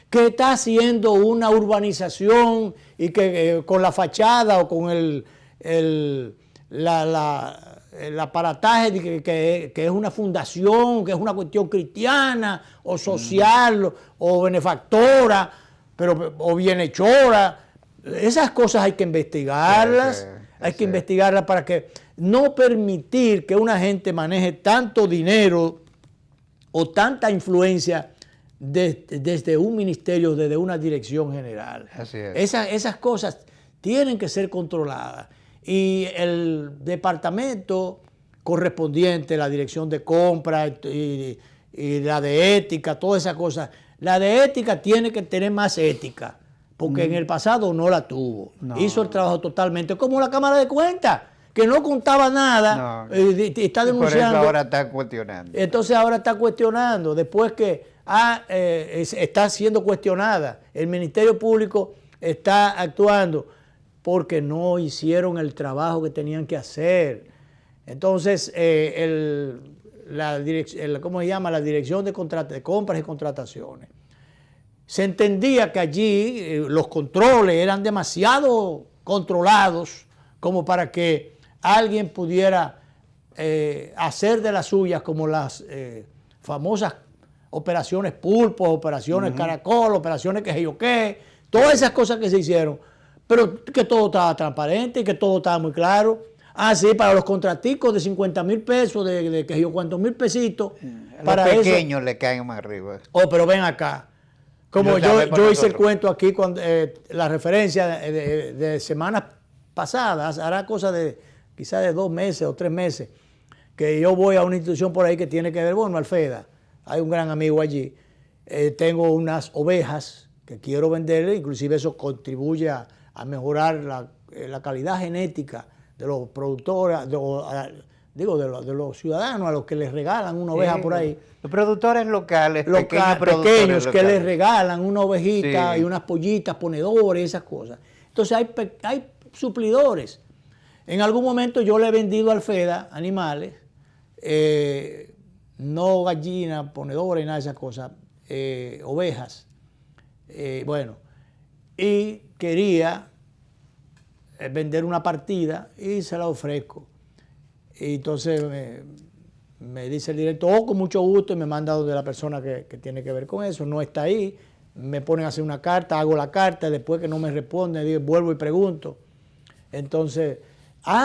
que está haciendo una urbanización y que con la fachada o con el aparataje que es una fundación, que es una cuestión cristiana o social o benefactora, o bienhechora? Esas cosas hay que investigarlas, hay que investigarlas para que no permitir que una gente maneje tanto dinero o tanta influencia desde un ministerio, desde una dirección general. Así es. Esas cosas tienen que ser controladas. Y el departamento correspondiente, la dirección de compra y la de ética, todas esas cosas, la de ética tiene que tener más ética, porque en el pasado no la tuvo. Hizo el trabajo totalmente, como la Cámara de Cuentas, que no contaba nada, está denunciando. Por eso ahora está cuestionando. Entonces ahora está cuestionando, después que está siendo cuestionada. El Ministerio Público está actuando porque no hicieron el trabajo que tenían que hacer. Entonces, ¿cómo se llama? La Dirección de Compras y Contrataciones. Se entendía que allí los controles eran demasiado controlados como para que alguien pudiera hacer de las suyas, como las famosas operaciones Pulpo, operaciones Caracol, operaciones que sé yo qué, todas esas cosas que se hicieron, pero que todo estaba transparente, que todo estaba muy claro. Sí, para los contraticos de 50,000 pesos, de que yo cuántos mil pesitos. Para los pequeños le caen más arriba. Pero ven acá. Como yo hice el cuento aquí, cuando, la referencia de semanas pasadas, hará cosa de quizás de 2 meses o 3 meses, que yo voy a una institución por ahí que tiene que ver, bueno, Alfeda, hay un gran amigo allí, tengo unas ovejas que quiero venderle, inclusive eso contribuye a mejorar la calidad genética de los productores, de los ciudadanos a los que les regalan una oveja por ahí. Los productores locales, pequeños que les regalan una ovejita y unas pollitas, ponedores, esas cosas. Entonces hay suplidores. En algún momento yo le he vendido a Alfeda animales, no gallinas, ponedores, nada de esas cosas, ovejas. Bueno, y quería vender una partida y se la ofrezco. Y entonces me dice el director, con mucho gusto, y me manda donde la persona que tiene que ver con eso, no está ahí, me ponen a hacer una carta, hago la carta, después que no me responde, digo, vuelvo y pregunto. Entonces,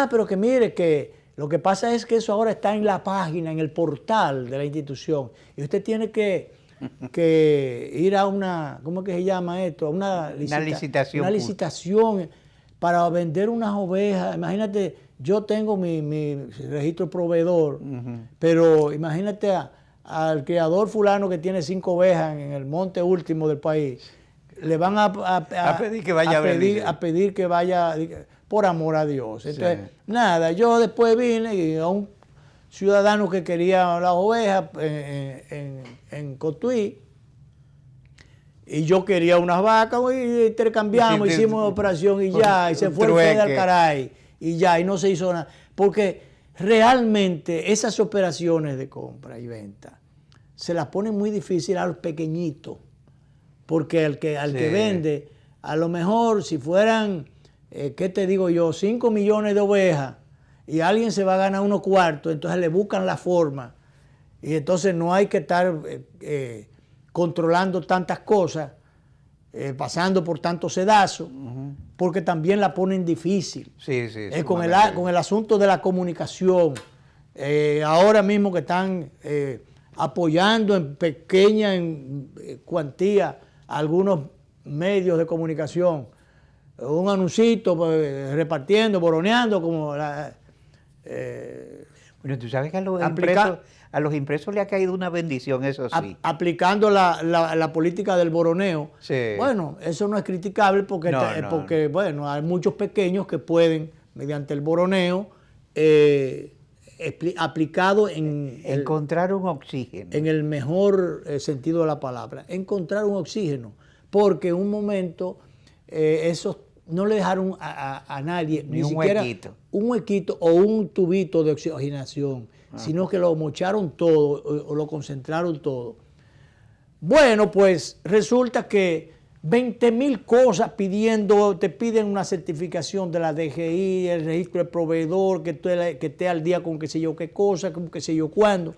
pero que mire, que lo que pasa es que eso ahora está en la página, en el portal de la institución, y usted tiene que ir a una, ¿cómo es que se llama esto? A una licitación. Una licitación para vender unas ovejas. Imagínate, yo tengo mi registro proveedor, pero imagínate al criador fulano que tiene 5 ovejas en el monte último del país, le van a pedir que vaya a pedir que vaya, por amor a Dios. Entonces, nada, yo después vine y a un ciudadano que quería las ovejas en Cotuí, y yo quería unas vacas, y intercambiamos, hicimos operación y ya, y se fue el Fede al caray, y ya, y no se hizo nada. Porque realmente esas operaciones de compra y venta se las ponen muy difícil a los pequeñitos, porque al que vende, a lo mejor si fueran, ¿qué te digo yo?, 5 millones de ovejas, y alguien se va a ganar unos cuartos, entonces le buscan la forma, y entonces no hay que estar controlando tantas cosas, pasando por tantos sedazos, porque también la ponen difícil. Con el asunto de la comunicación, ahora mismo que están apoyando en pequeña cuantía algunos medios de comunicación, un anuncito repartiendo, boroneando, como bueno, tú sabes que a los impresos le ha caído una bendición, eso sí. Aplicando la política del boroneo. Sí. Bueno, eso no es criticable porque bueno, hay muchos pequeños que pueden, mediante el boroneo, aplicado encontrar un oxígeno. En el mejor sentido de la palabra. Encontrar un oxígeno. Porque en un momento esos no le dejaron a nadie ni siquiera un huequito o un tubito de oxigenación, sino que lo mocharon todo o lo concentraron todo. Bueno, pues resulta que 20,000 cosas te piden una certificación de la DGI, el registro del proveedor, que esté al día con qué sé yo qué cosa, con qué sé yo cuándo.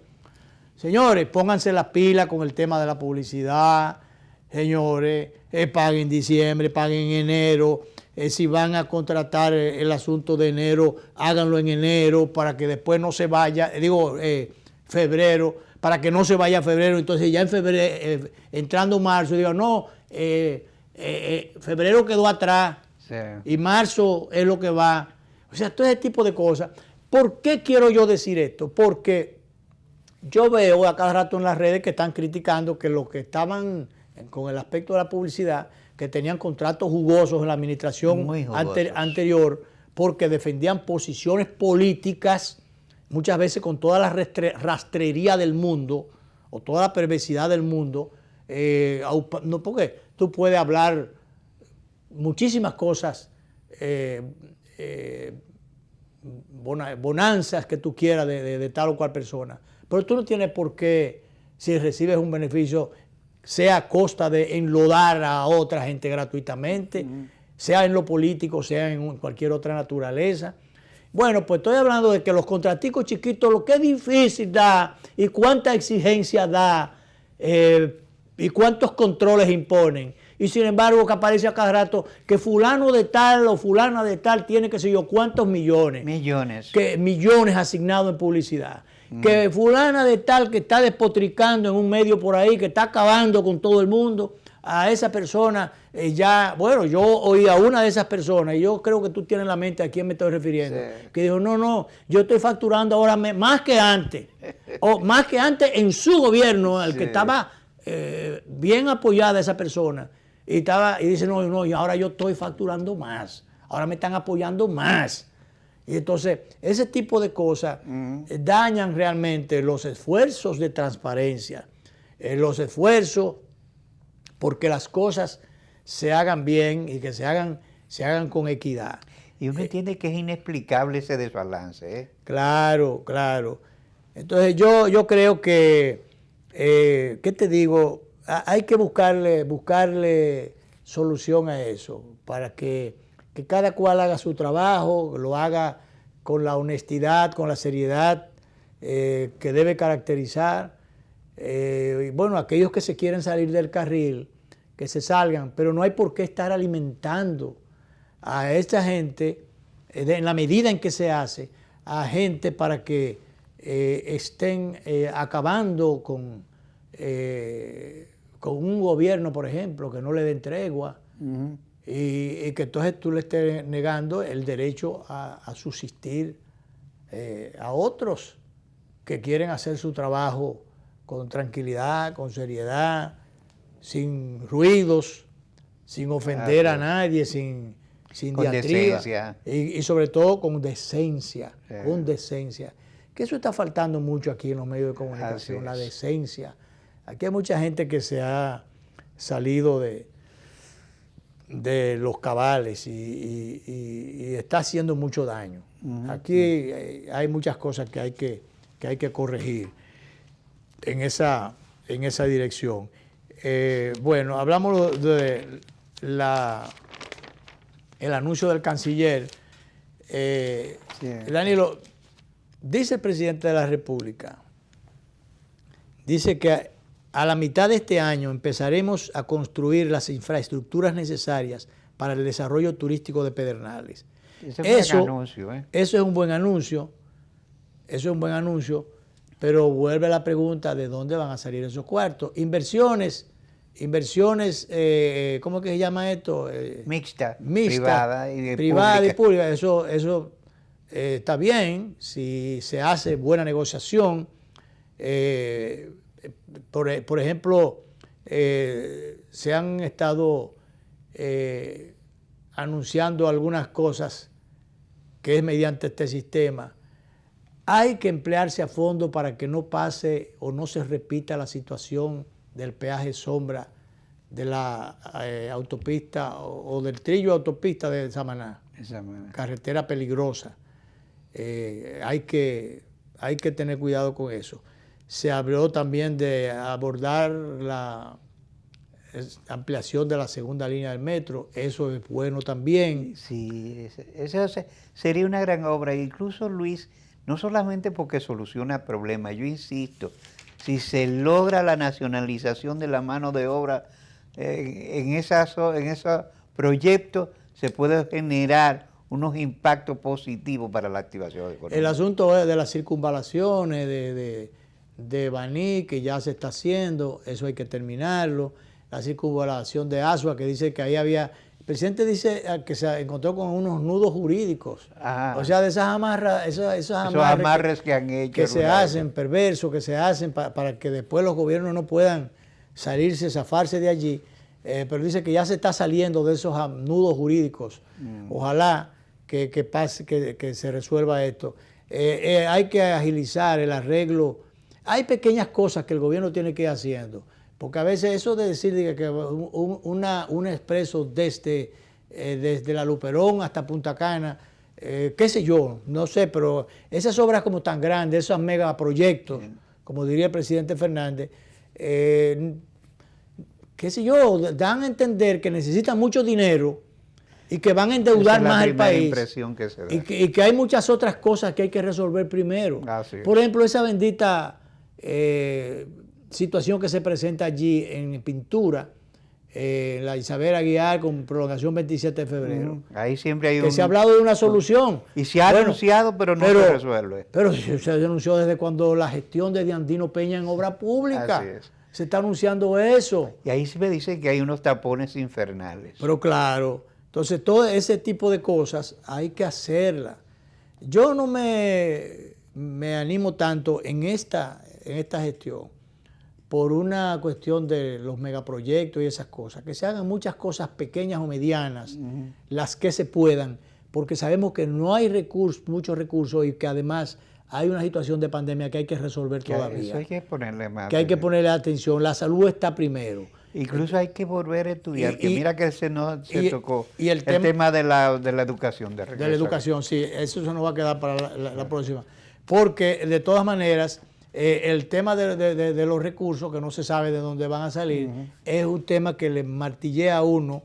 Señores, pónganse las pilas con el tema de la publicidad. Señores, paguen en diciembre, paguen en enero. Si van a contratar el asunto de enero, háganlo en enero para que después no se vaya, febrero, para que no se vaya a febrero. Entonces ya en febrero, entrando marzo, digan, no, febrero quedó atrás y marzo es lo que va. O sea, todo ese tipo de cosas. ¿Por qué quiero yo decir esto? Porque yo veo a cada rato en las redes que están criticando que los que estaban con el aspecto de la publicidad, que tenían contratos jugosos en la administración anterior, porque defendían posiciones políticas, muchas veces con toda la rastrería del mundo, o toda la perversidad del mundo, no, porque tú puedes hablar muchísimas cosas, bonanzas que tú quieras de tal o cual persona, pero tú no tienes por qué, si recibes un beneficio, sea a costa de enlodar a otra gente gratuitamente, sea en lo político, sea en cualquier otra naturaleza. Bueno, pues estoy hablando de que los contraticos chiquitos, lo que es difícil da, y cuánta exigencia da, y cuántos controles imponen. Y sin embargo, que aparece a cada rato que fulano de tal o fulana de tal tiene que sé yo cuántos millones. Millones asignados en publicidad. Que fulana de tal que está despotricando en un medio por ahí, que está acabando con todo el mundo, a esa persona bueno, yo oí a una de esas personas, y yo creo que tú tienes en la mente a quién me estoy refiriendo, que dijo, no, yo estoy facturando ahora más que antes, o más que antes en su gobierno, el que estaba bien apoyada esa persona, y dice, no, y ahora yo estoy facturando más, ahora me están apoyando más. Y entonces, ese tipo de cosas dañan realmente los esfuerzos de transparencia, los esfuerzos porque las cosas se hagan bien y que se hagan con equidad. Y uno entiende que es inexplicable ese desbalance. Claro. Entonces, yo creo que, ¿qué te digo? hay que buscarle solución a eso, para que cada cual haga su trabajo, lo haga con la honestidad, con la seriedad que debe caracterizar. Y bueno, aquellos que se quieren salir del carril, que se salgan, pero no hay por qué estar alimentando a esta gente, en la medida en que se hace, a gente para que estén acabando con un gobierno, por ejemplo, que no le den tregua, y que entonces tú le estés negando el derecho a subsistir a otros que quieren hacer su trabajo con tranquilidad, con seriedad, sin ruidos, sin ofender a nadie, sin diatriba, y sobre todo con decencia, con decencia. Que eso está faltando mucho aquí en los medios de comunicación, la decencia. Aquí hay mucha gente que se ha salido de los cabales y está haciendo mucho daño. Aquí hay muchas cosas que hay que corregir en esa dirección. Bueno, hablamos de el anuncio del canciller. Danilo, dice el presidente de la República, dice que a la mitad de este año empezaremos a construir las infraestructuras necesarias para el desarrollo turístico de Pedernales. Eso es un buen anuncio, pero vuelve la pregunta de dónde van a salir esos cuartos. Inversiones, ¿cómo que se llama esto? Mixta, privada y pública. Eso está bien si se hace buena negociación. Por ejemplo, se han estado anunciando algunas cosas que es mediante este sistema. Hay que emplearse a fondo para que no pase o no se repita la situación del peaje sombra de la autopista o del trillo autopista de Samaná. Carretera peligrosa. Hay que tener cuidado con eso. Se habló también de abordar la ampliación de la segunda línea del metro. Eso es bueno también. Sí, eso sería una gran obra. Incluso, Luis, no solamente porque soluciona problemas, yo insisto, si se logra la nacionalización de la mano de obra en esos proyectos, se puede generar unos impactos positivos para la activación económica. El asunto de las circunvalaciones, de Baní, que ya se está haciendo, eso hay que terminarlo. La circunvalación de Asua, que dice que ahí había... El presidente dice que se encontró con unos nudos jurídicos. O sea, de esas amarras, esos amarres que han hecho. Que se hacen, perversos, que se hacen para que después los gobiernos no puedan salirse, zafarse de allí. Pero dice que ya se está saliendo de esos nudos jurídicos. Ojalá que pase, que se resuelva esto. Hay que agilizar el arreglo. Hay pequeñas cosas que el gobierno tiene que ir haciendo. Porque a veces eso de decir que un expreso desde la Luperón hasta Punta Cana, qué sé yo, no sé, pero esas obras como tan grandes, esos megaproyectos, como diría el presidente Fernández, qué sé yo, dan a entender que necesitan mucho dinero y que van a endeudar más el país. Y que hay muchas otras cosas que hay que resolver primero. Por ejemplo, esa bendita situación que se presenta allí en pintura, la Isabel Aguiar con prolongación 27 de febrero. Ahí siempre hay que se ha hablado de una solución. Y se ha anunciado, pero no se resuelve. Pero se anunció desde cuando la gestión de Diandino Peña en obra pública. Así es. Se está anunciando eso. Y ahí se me dice que hay unos tapones infernales. Pero claro, entonces todo ese tipo de cosas hay que hacerlas. Yo no me animo tanto en esta gestión por una cuestión de los megaproyectos y esas cosas, que se hagan muchas cosas pequeñas o medianas, las que se puedan, porque sabemos que no hay muchos recursos y que además hay una situación de pandemia que hay que resolver todavía. Eso hay que ponerle más. Que hay que ponerle atención, la salud está primero. Incluso hay que volver a estudiar, que mira que se tocó el tema de la educación. De la educación, sí, eso se nos va a quedar para la próxima. Porque de todas maneras, el tema de los recursos, que no se sabe de dónde van a salir, es un tema que le martillea a uno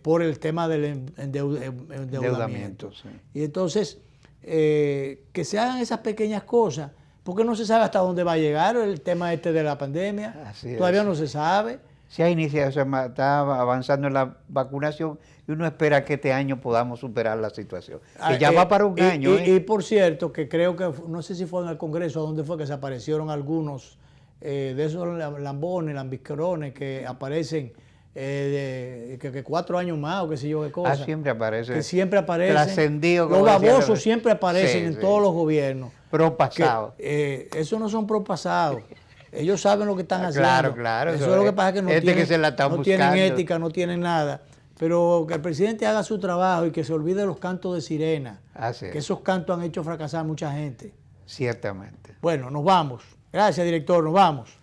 por el tema del endeudamiento. Sí. Y entonces, que se hagan esas pequeñas cosas, porque no se sabe hasta dónde va a llegar el tema este de la pandemia. Así Todavía es. no se sabe. Se ha iniciado, está avanzando en la vacunación y uno espera que este año podamos superar la situación. Que ya va para un año. Y por cierto, que creo que, no sé si fue en el Congreso, ¿dónde fue que se aparecieron algunos de esos lambones, lambiscones que aparecen que 4 años más o qué sé yo qué cosa? Siempre aparece. Que siempre aparecen. Trascendido. Los babosos siempre aparecen en todos los gobiernos. Propasados. Esos no son propasados. Ellos saben lo que están haciendo. Claro, claro. Eso es lo que pasa, que no tienen tienen ética, no tienen nada. Pero que el presidente haga su trabajo y que se olvide de los cantos de sirena. Que esos cantos han hecho fracasar a mucha gente. Ciertamente. Bueno, nos vamos. Gracias, director, nos vamos.